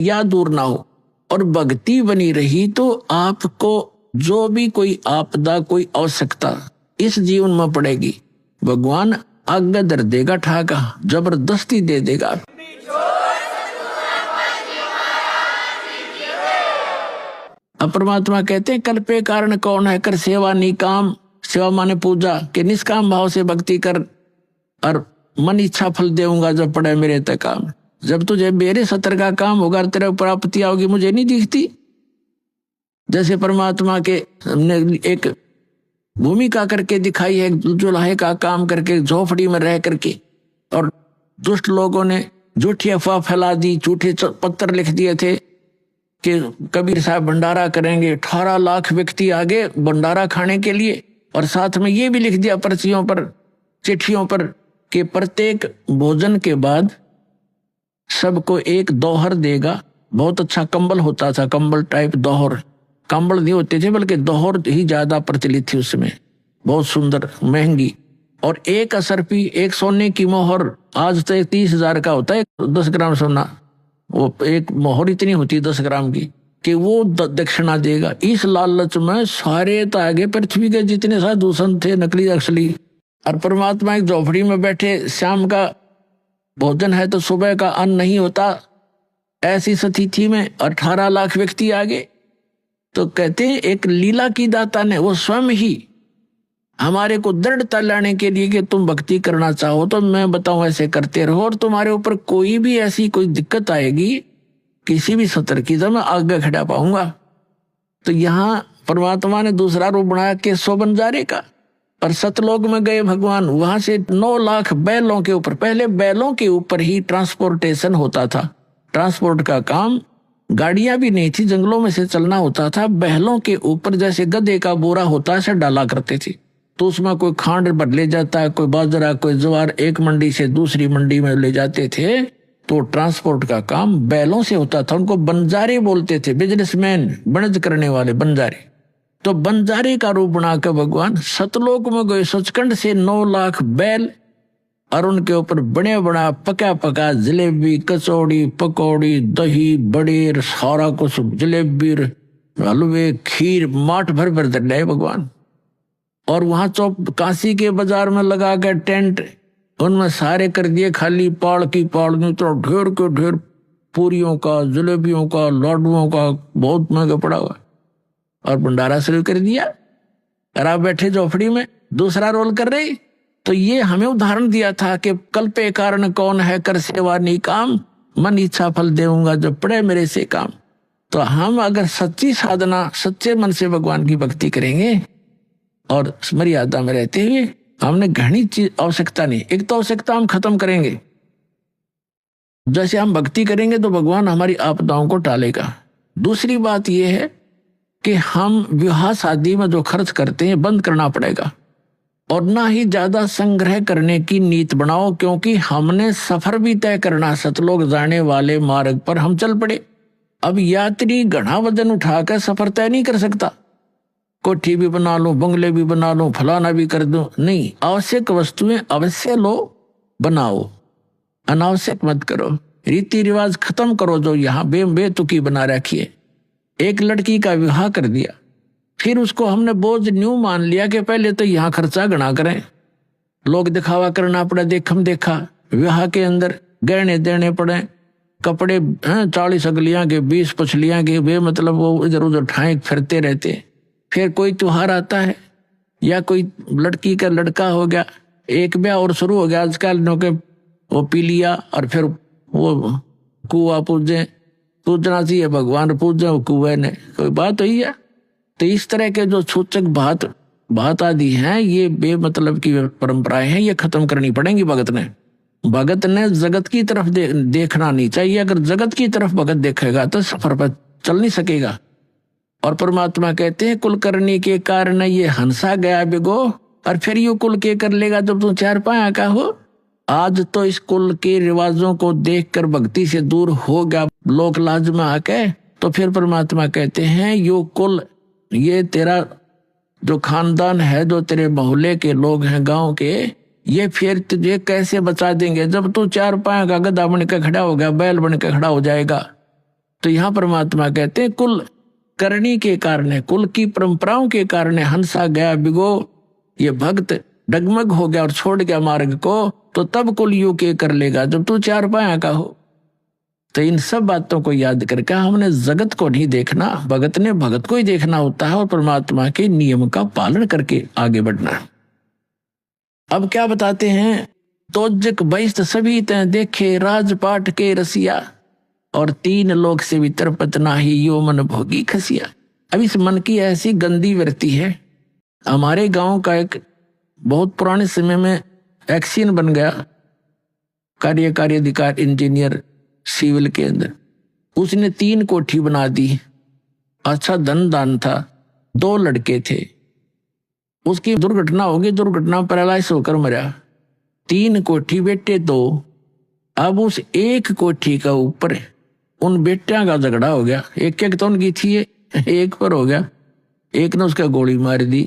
या दूर ना हो और भक्ति बनी रही तो आपको जो भी कोई आपदा कोई आवश्यकता इस जीवन में पड़ेगी, भगवान आगे धर देगा, ठाका जबरदस्ती दे देगा। अब परमात्मा कहते हैं, कल्पे कारण कौन है कर सेवा निकाम। सेवा माने पूजा, के निष्काम भाव से भक्ति कर और मन इच्छा फल देऊंगा जब पड़े मेरे तक काम। जब तुझे मेरे सतर का काम होगा, तेरे प्राप्ति आओगी मुझे नहीं दिखती। जैसे परमात्मा के हमने एक भूमिका करके दिखाई है, जुलाहे का काम करके झोपड़ी में रह करके, और दुष्ट लोगों ने झूठी अफवाह फैला दी, झूठे पत्र लिख दिए थे कि कबीर साहब भंडारा करेंगे। 18 लाख व्यक्ति आगे भंडारा खाने के लिए, और साथ में ये भी लिख दिया पर्चियों पर, चिट्ठियों पर कि प्रत्येक भोजन के बाद सबको एक दोहर देगा। बहुत अच्छा कंबल होता था, कंबल टाइप दोहर, कंबल नहीं होते थे बल्कि दोहर ही ज्यादा प्रचलित थी उसमें, बहुत सुंदर महंगी। और एक असरपी, एक सोने की मोहर, आज तो 30,000 का होता है 10 ग्राम सोना, वो एक मोहर इतनी होती है 10 ग्राम की, कि वो दक्षिणा देगा। इस लालच में सारे तो आगे पृथ्वी के जितने साधु संत थे, नकली असली, और परमात्मा एक झोपड़ी में बैठे, शाम का भोजन है तो सुबह का अन्न नहीं होता, ऐसी स्थिति में 18 लाख व्यक्ति आगे। तो कहते हैं एक लीला की दाता ने वो स्वयं ही हमारे को दृढ़ता लाने के लिए कि तुम भक्ति करना चाहो तो मैं बताऊं ऐसे करते रहो, और तुम्हारे ऊपर कोई भी ऐसी कोई दिक्कत आएगी किसी भी सतर की तो मैं आगे खड़ा पाऊंगा। तो यहाँ परमात्मा ने दूसरा रूप बनाया कि 100 बंजारे का, और सतलोक में गए भगवान, वहां से 9 लाख बैलों के ऊपर, पहले बैलों के ऊपर ही ट्रांसपोर्टेशन होता था, ट्रांसपोर्ट का काम, गाड़ियां भी नहीं थी, जंगलों में से चलना होता था, बैलों के ऊपर जैसे गधे का बोरा होता है डाला करते थे। तो उसमें कोई खांड भर ले जाता है, कोई बाजरा, कोई ज्वार, एक मंडी से दूसरी मंडी में ले जाते थे। तो ट्रांसपोर्ट का काम बैलों से होता था, उनको बंजारे बोलते थे, बिजनेसमैन, बनज करने वाले बंजारे। तो बंजारे का रूप बनाकर भगवान सतलोक में गए, सचखंड से 9 लाख बैल, और उनके ऊपर बड़े बड़ा पका पका जलेबी, कचौड़ी, पकौड़ी, दही, बड़े, सारा कुछ, जलेबी, हलवे, खीर, माठ भर भर दे भगवान। और वहां चौप काशी के बाजार में लगा कर टेंट, उनमें सारे कर दिए खाली, पाड़ की पाड़ में तो ढेर के ढेर पूरियों का, जलेबियों का, लाडुओं का, बहुत महंगा पड़ा हुआ, और भंडारा शुरू कर दिया। और आप बैठे झोपड़ी में दूसरा रोल कर रहे। तो ये हमें उदाहरण दिया था कि कल्पे कारण कौन है कर सेवा निकाम, मन इच्छा फल देऊंगा जब पड़े मेरे से काम। तो हम अगर सच्ची साधना, सच्चे मन से भगवान की भक्ति करेंगे और मर्यादा में रहते हुए, हमने घनी चीज आवश्यकता नहीं, एक तो आवश्यकता हम खत्म करेंगे, जैसे हम भक्ति करेंगे तो भगवान हमारी आपदाओं को टालेगा। दूसरी बात यह है कि हम विवाह शादी में जो खर्च करते हैं बंद करना पड़ेगा, और ना ही ज्यादा संग्रह करने की नीति बनाओ, क्योंकि हमने सफर भी तय करना, सतलोक जाने वाले मार्ग पर हम चल पड़े। अब यात्री घना वजन उठाकर सफर तय नहीं कर सकता, कोठी भी बना लो, बंगले भी बना लो, फलाना भी कर दो, नहीं, आवश्यक वस्तुएं अवश्य लो, बनाओ, अनावश्यक मत करो, रीति रिवाज खत्म करो जो यहाँ बेतुकी बना रखिए। एक लड़की का विवाह कर दिया, फिर उसको हमने बोझ न्यू मान लिया कि पहले तो यहाँ खर्चा गणा करें, लोग दिखावा करना पड़ा, देखम देखा, विवाह के अंदर गहने देने पड़े, कपड़े 40 अगलियां के, 20 पछलियां के, वे मतलब वो इधर उधर ठाए फिरते रहते। फिर कोई त्योहार आता है या कोई लड़की का लड़का हो गया, एक ब्याह और शुरू हो गया आजकल, के वो पी लिया, और फिर वो कुआ पूजना चाहिए, भगवान पूजे वो कुएं ने, कोई बात हुई है। तो इस तरह के जो सूचक बात आदि हैं, ये बेमतलब की परंपराएं हैं, ये खत्म करनी पड़ेंगी। भगत ने जगत की तरफ देखना नहीं चाहिए, अगर जगत की तरफ भगत देखेगा तो सफर पर चल नहीं सकेगा। और परमात्मा कहते हैं कुल करने के कारण ये हंसा गया बिगो, और फिर यू कुल के कर लेगा जब तुम 4 पाया का हो। आज तो इस कुल के रिवाजों को देखकर भक्ति से दूर हो गया लोक लाज में आके, तो फिर परमात्मा कहते हैं यो कुल, ये तेरा जो खानदान है, जो तेरे मोहल्ले के लोग हैं, गांव के, ये फिर तुझे कैसे बचा देंगे जब तू 4 पाया का गधा बन के खड़ा हो गया, बैल बन के खड़ा हो जाएगा। तो यहाँ परमात्मा कहते हैं कुल करनी के कारण, कुल की परंपराओं के कारण हंसा गया बिगो, ये भक्त डगमग हो गया और छोड़ गया मार्ग को, तो तब कुल यू के कर लेगा जब तू चार पाया का हो। तो इन सब बातों को याद करके हमने जगत को नहीं देखना, भगत ने भगत को ही देखना होता है और परमात्मा के नियम का पालन करके आगे बढ़ना। अब क्या बताते हैं, तोजक बहिष्ठ सभी तय देखे राजपाट के रसिया, और तीन लोक से भी तरपत नाही यो मन भोगी खसिया। अब इस मन की ऐसी गंदी वृत्ति है। हमारे गांव का एक बहुत पुराने समय में एक्सीन बन गया, कार्यकारी अधिकारी इंजीनियर सिविल के अंदर, उसने 3 कोठी बना दी, अच्छा धन दान था, 2 लड़के थे, उसकी दुर्घटना होगी, दुर्घटना पैरालाइज होकर मरा, 3 कोठी बेटे 2। अब उस एक कोठी का ऊपर उन बेटियां का झगड़ा हो गया, एक तो उनकी थी, एक पर हो गया, एक ने उसका गोली मार दी,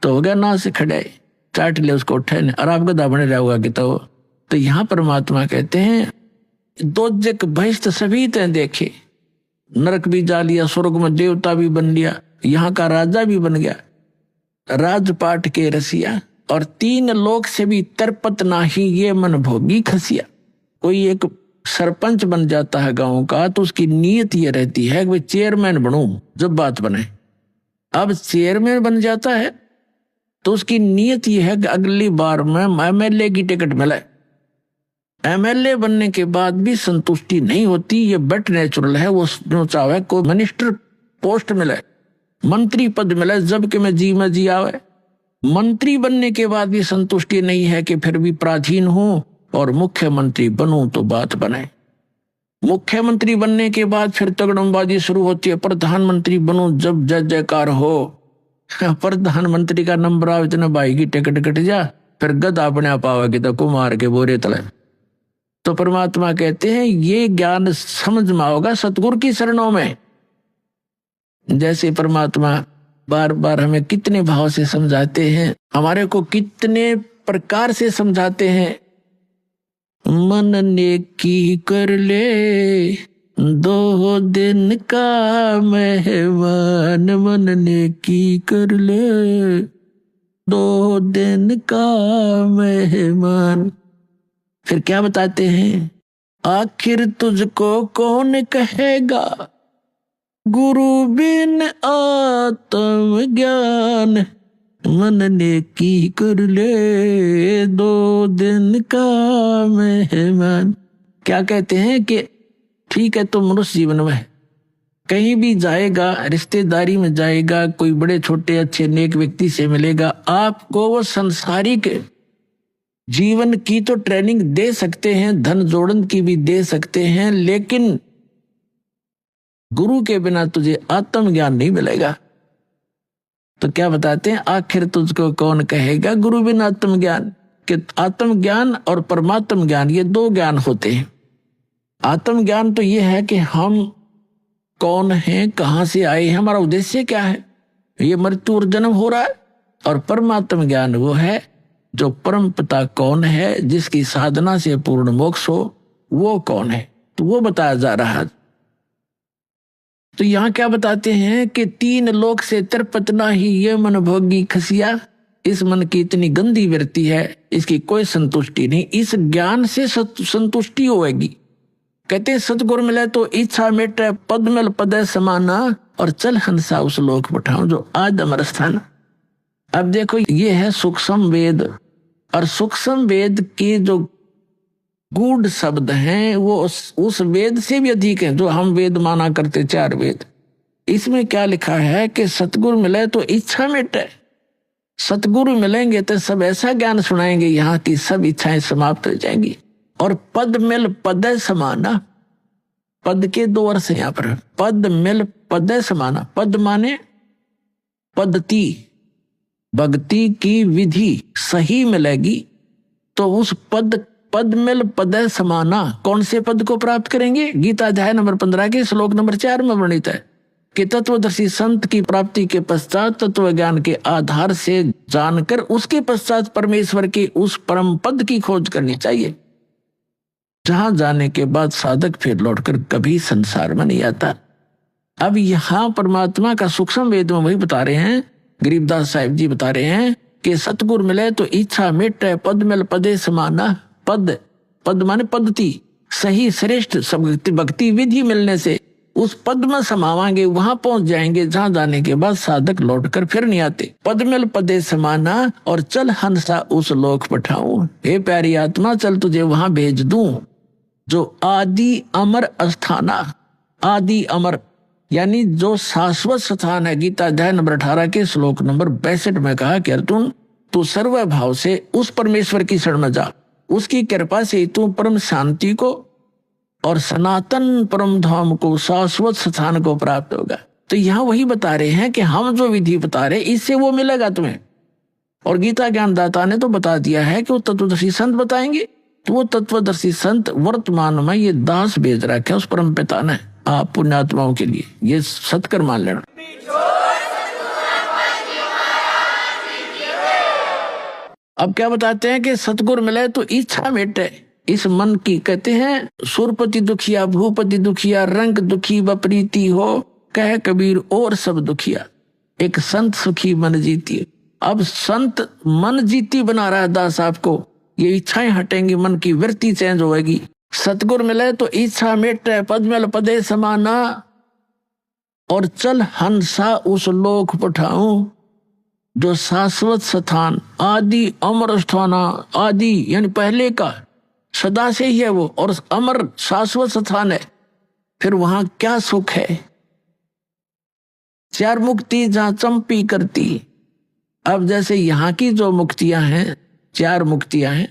तो हो गया ना से खड़े चाट ले उसको उठे ने, और आप गधा बने रहोगा कि तो यहाँ परमात्मा कहते हैं दोजक बहिष्ठ सभी तय देखे, नरक भी जा लिया, स्वर्ग में देवता भी बन लिया, यहाँ का राजा भी बन गया, राजपाट के रसिया, और 3 लोक से भी तरपत नाही ये मन भोगी खसिया। कोई एक सरपंच बन जाता है गांव का तो उसकी नीयत ये रहती है कि चेयरमैन बनूं जब बात बने। अब चेयरमैन बन जाता है तो उसकी नीयत ये है कि अगली बार में एमएलए की टिकट मिले। एमएलए बनने के बाद भी संतुष्टि नहीं होती, ये बट नेचुरल है, वो जो चाहे को मिनिस्टर पोस्ट मिले, मंत्री पद मिले, जब कि मैं जी आवे। मंत्री बनने के बाद भी संतुष्टि नहीं है कि फिर भी प्राचीन हूं और मुख्यमंत्री बनूं तो बात बने। मुख्यमंत्री बनने के बाद फिर तगड़मबाजी शुरू होती है, प्रधानमंत्री बनूं जब जय जयकार हो। प्रधानमंत्री का नंबर आवे इतने भाई की टिकट कट जा, फिर गधा अपने पावेगी तो कुमार के बोरे तले। तो परमात्मा कहते हैं ये ज्ञान समझ में आओगा सतगुरु की शरणों में। जैसे परमात्मा बार बार हमें कितने भाव से समझाते हैं, हमारे को कितने प्रकार से समझाते हैं। मन ने की कर ले 2 दिन का मेहमान, मन ने की कर ले 2 दिन का मेहमान। फिर क्या बताते हैं, आखिर तुझको कौन कहेगा गुरु बिन आत्म ज्ञान, मन ने की कर ले 2 दिन का मेहमान। क्या कहते हैं कि ठीक है, तो मनुष्य जीवन में कहीं भी जाएगा, रिश्तेदारी में जाएगा, कोई बड़े छोटे अच्छे नेक व्यक्ति से मिलेगा, आपको वो संसारिक जीवन की तो ट्रेनिंग दे सकते हैं, धन जोड़न की भी दे सकते हैं, लेकिन गुरु के बिना तुझे आत्म ज्ञान नहीं मिलेगा। तो क्या बताते हैं, आखिर तुझको कौन कहेगा गुरु बिना आत्म ज्ञान। कि आत्म ज्ञान और परमात्म ज्ञान ये 2 ज्ञान होते हैं। आत्म ज्ञान तो ये है कि हम कौन हैं, कहां से आए हैं, हमारा उद्देश्य क्या है, ये मृत्यु और जन्म हो रहा है। और परमात्म ज्ञान वो है जो परम पिता कौन है, जिसकी साधना से पूर्ण मोक्ष हो, वो कौन है, तो वो बताया जा रहा है। तो यहाँ क्या बताते हैं कि 3 लोक से तरपत नाही ये मन भोगी खसिया। इस मन की इतनी गंदी वृत्ति है, इसकी कोई संतुष्टि नहीं, इस ज्ञान से संतुष्टि होगी। कहते हैं सतगुरु मिले तो इच्छा मिटे, पद मिल पद समाना, और चल हंसा उस लोक पठाऊं जो आज अमर स्थान। अब देखो ये है सूक्ष्म वेद, और सूक्ष्म वेद के जो गूढ़ शब्द हैं वो उस वेद से भी अधिक हैं जो हम वेद माना करते 4 वेद। इसमें क्या लिखा है कि सतगुरु मिले तो इच्छा मिटे। सतगुरु मिलेंगे तो सब ऐसा ज्ञान सुनाएंगे यहाँ की सब इच्छाएं समाप्त हो जाएंगी। और पद मिल पद समाना, पद के 2 अर्थ हैं यहाँ पर, पद मिल पद समाना। पद माने पद्धति, भक्ति की विधि सही मिलेगी तो उस पद मिल पद समाना, कौन से पद को प्राप्त करेंगे? गीता अध्याय नंबर 15 के श्लोक नंबर 4 में वर्णित है कि तत्वदर्शी संत की प्राप्ति के पश्चात तत्व ज्ञान के आधार से जानकर उसके पश्चात परमेश्वर के उस परम पद की खोज करनी चाहिए। जहां जाने के बाद साधक फिर लौटकर कभी संसार में नहीं आता। अब यहां परमात्मा का सूक्ष्म वेद में वही बता रहे हैं, गरीबदास साहिब जी बता रहे हैं कि सतगुरु मिले तो इच्छा मिटे, पद मिल पदे समाना। पद, पद माने पद्धति, सही श्रेष्ठ भक्ति विधि मिलने से उस पद में समावांगे, वहां पहुंच जाएंगे जहां जाने के बाद साधक लौटकर फिर नहीं आते। पद मिल पदे समाना और चल हंसा उस लोक पठाऊं। हे प्यारी आत्मा, चल तुझे वहां भेज दूं जो आदि अमर अस्थाना। आदि अमर यानी जो शाश्वत स्थान है। गीता अध्याय नंबर 18 के श्लोक नंबर 62 में कहा कि अर्जुन, तू सर्व भाव से उस परमेश्वर की शरण में जा, उसकी कृपा से तू परम शांति को और सनातन परम धाम को, शाश्वत स्थान को प्राप्त होगा। तो यहाँ वही बता रहे हैं कि हम जो विधि बता रहे इससे वो मिलेगा तुम्हें। और गीता ज्ञानदाता ने तो बता दिया है कि वो तत्वदर्शी संत बताएंगे। तो वो तत्वदर्शी संत वर्तमान में ये दास भेज रखे उस परम पिता ने आप पुण्यात्माओं के लिए। ये सत्कर मान लेना। अब क्या बताते हैं कि सतगुर मिले तो इच्छा मिटे इस मन की। कहते हैं सुरपति दुखिया, भूपति दुखिया, रंग दुखी बपरीती हो, कह कबीर और सब दुखिया, एक संत सुखी मन जीती। अब संत मन जीती बना रहा है दास आपको। ये इच्छाएं हटेंगी, मन की वृत्ति चेंज होगी। सतगुर मिले तो इच्छा मिटे, पद मिल पदे समाना और चल हंसा उस लोक पठाऊं जो शाश्वत स्थान, आदि अमर स्थाना। आदि यानी पहले का, सदा से ही है वो, और अमर शाश्वत स्थान है। फिर वहां क्या सुख है? चार मुक्ति जहां चंपी करती। अब जैसे यहाँ की जो मुक्तियां हैं, चार मुक्तियां हैं,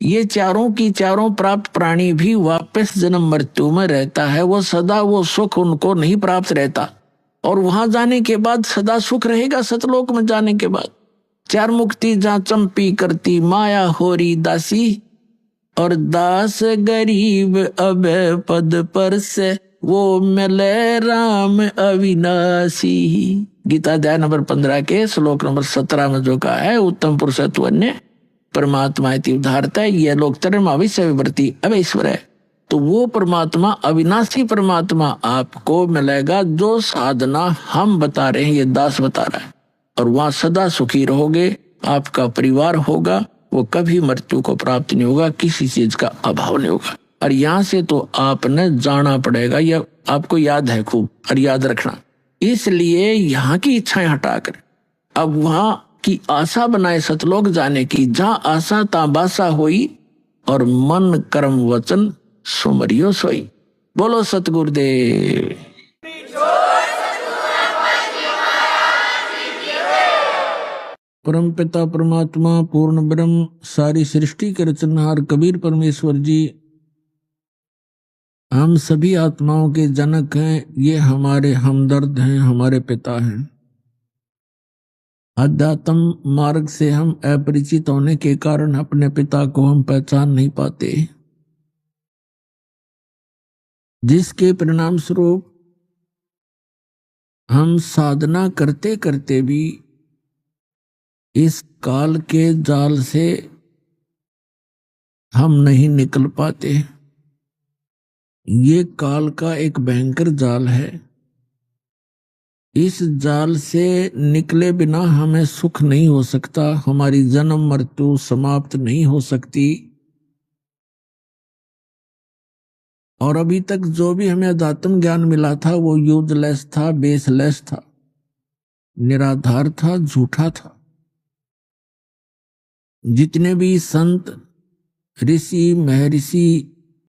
ये चारों की चारों प्राप्त प्राणी भी वापस जन्म मृत्यु में रहता है। वो सदा वो सुख उनको नहीं प्राप्त रहता, और वहां जाने के बाद सदा सुख रहेगा सतलोक में जाने के बाद। चार मुक्ति जहां चंपी करती, माया होरी दासी, और दास गरीब अब पद पर से वो मिले राम अविनाशी। गीता अध्याय नंबर 15 के श्लोक नंबर 17 में जो कहा है, उत्तम पुरुषत्व ने परमात्मा उदारता है, ये लोग तरम अविश्य विवर्ती अब ईश्वर है। तो वो परमात्मा, अविनाशी परमात्मा आपको मिलेगा जो साधना हम बता रहे हैं, ये दास बता रहा है। और वहां सदा सुखी रहोगे, आपका परिवार होगा, वो कभी मृत्यु को प्राप्त नहीं होगा, किसी चीज का अभाव नहीं होगा। और यहाँ से तो आपने जाना पड़ेगा, यह आपको याद है खूब, और याद रखना। इसलिए यहाँ की इच्छाएं हटाकर अब वहां की आशा बनाए सतलोक जाने की, जहां आशा ता बासा हुई और मन कर्म वचन सुमरियो सोई। बोलो सतगुरुदेव। परम पिता परमात्मा पूर्ण ब्रह्म सारी सृष्टि के रचनहार कबीर परमेश्वर जी हम सभी आत्माओं के जनक हैं। ये हमारे हमदर्द हैं, हमारे पिता हैं। अध्यात्म मार्ग से हम अपरिचित होने के कारण अपने पिता को हम पहचान नहीं पाते, जिसके परिणाम स्वरूप हम साधना करते करते भी इस काल के जाल से हम नहीं निकल पाते। ये काल का एक भयंकर जाल है। इस जाल से निकले बिना हमें सुख नहीं हो सकता, हमारी जन्म मृत्यु समाप्त नहीं हो सकती। और अभी तक जो भी हमें अध्यात्म ज्ञान मिला था वो यूजलेस था, बेसलेस था, निराधार था, झूठा था। जितने भी संत, ऋषि, महर्षि,